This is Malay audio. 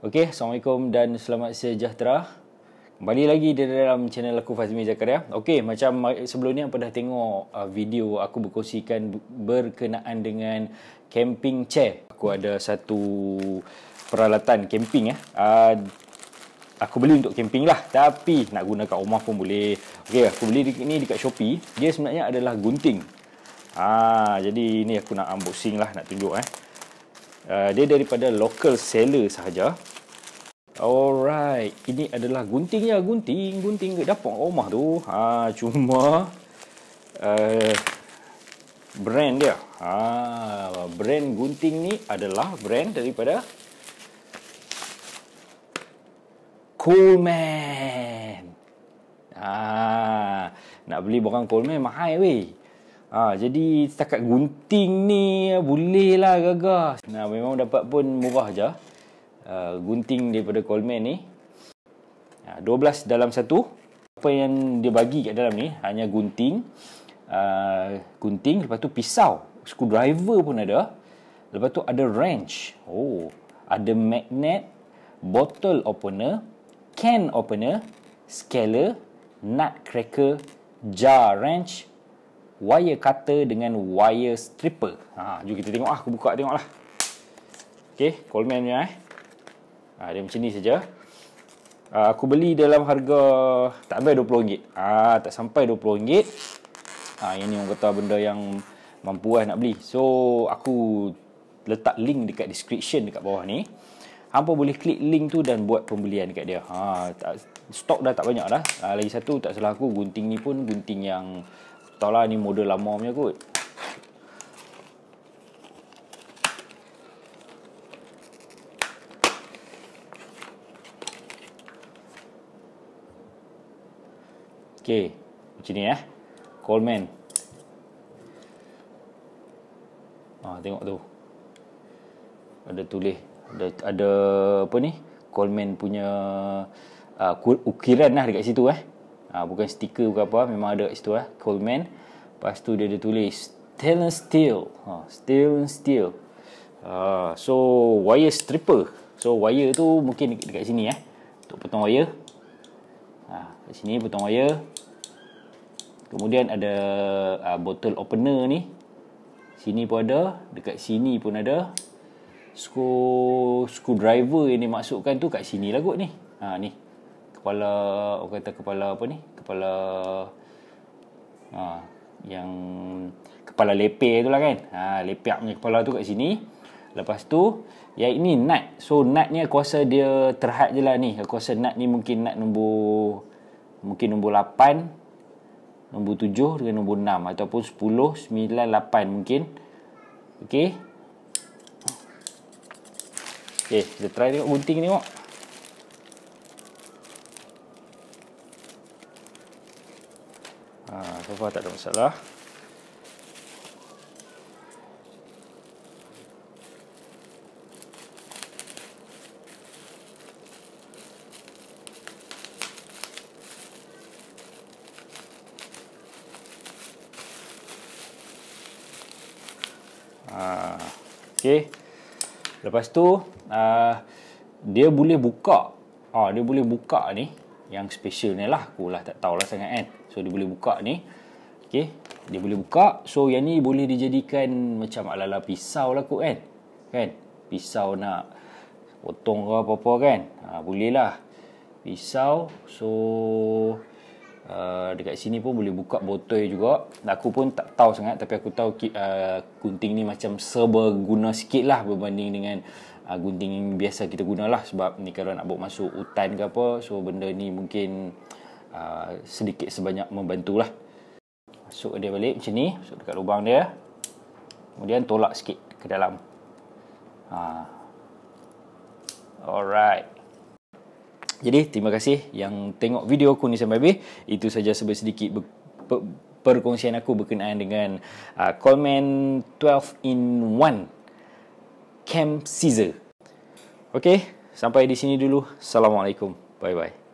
Okey, Assalamualaikum dan selamat sejahtera. Kembali lagi di dalam channel aku, Fazmi Zakaria. Okey, macam sebelum ni apa dah tengok video aku berkongsikan berkenaan dengan camping chair. Aku ada satu peralatan camping aku beli untuk camping lah, tapi nak guna kat rumah pun boleh. Okey, aku beli ni dekat Shopee. Dia sebenarnya adalah gunting. Jadi ni aku nak unboxing lah, nak tunjuk dia daripada local seller sahaja. Alright, ini adalah guntingnya, gunting ke dapur rumah tu. Cuma brand dia. Brand gunting ni adalah brand daripada Coleman. Nak beli barang Coleman mahal weh. Jadi setakat gunting ni boleh lah gagas. Memang dapat pun murah je. Gunting daripada Coleman ni 12 dalam satu. Apa yang dia bagi kat dalam ni hanya gunting, lepas tu pisau, screwdriver pun ada, lepas tu ada wrench, ada magnet, bottle opener, can opener, scaler, nut cracker, jar wrench, wire cutter dengan wire stripper. Jom kita tengok aku buka tengok lah. Okay, Coleman punya dia macam ni saja. Aku beli dalam harga tak sampai RM20. Tak sampai RM20. Yang ni orang kata benda yang mampu nak beli. So aku letak link dekat description dekat bawah ni. Hampa boleh klik link tu dan buat pembelian dekat dia. Stok dah tak banyak dah. Lagi satu, tak salah aku, gunting ni pun gunting yang tahu lah, ni model lama punya kot. Okey, macam ni Coleman. Tengok tu. Ada tulis, ada apa ni? Coleman punya ukiran lah dekat situ bukan stiker bukan apa, memang ada kat situ Coleman. Lepas tu dia ada tulis stainless steel. Stainless steel. So wire stripper. So wire tu mungkin dekat sini untuk potong wire. Kat sini potong wire. Kemudian ada bottle opener ni. Sini pun ada, dekat sini pun ada. Screwdriver yang dimasukkan tu kat sini lah kot ni. Ni. Kepala, orang kata kepala apa ni? Kepala yang kepala lepek tu lah kan. Lepek punya kepala tu kat sini. Lepas tu yang ini nut. So nut ni aku rasa dia terhad je lah ni. Aku rasa nut ni mungkin nut nombor 8, nombor 7 dengan nombor 6 ataupun 10, 9, 8 mungkin. Okey. Kita try tengok gunting ni tengok. So far tak ada masalah. Okey. Lepas tu dia boleh buka. Dia boleh buka ni. Yang special ni lah, aku lah tak tahulah sangat kan. So dia boleh buka ni. Okey, dia boleh buka. So yang ni boleh dijadikan macam ala-ala pisau lah kot kan. Pisau nak potong ke apa-apa kan. Boleh lah pisau. So dekat sini pun boleh buka botol juga. Aku pun tak tahu sangat, tapi aku tahu gunting ni macam seberguna sikit lah berbanding dengan gunting biasa kita guna lah. Sebab ni kalau nak bawa masuk hutan ke apa, so benda ni mungkin sedikit sebanyak membantu lah. Masuk dia balik macam ni, masuk dekat lubang dia, kemudian tolak sikit ke dalam. Alright. Jadi terima kasih yang tengok video aku ni sampai habis. Itu saja sedikit perkongsian aku berkenaan dengan Coleman 12-in-1 Camp Scissor. Okey, sampai di sini dulu. Assalamualaikum. Bye bye.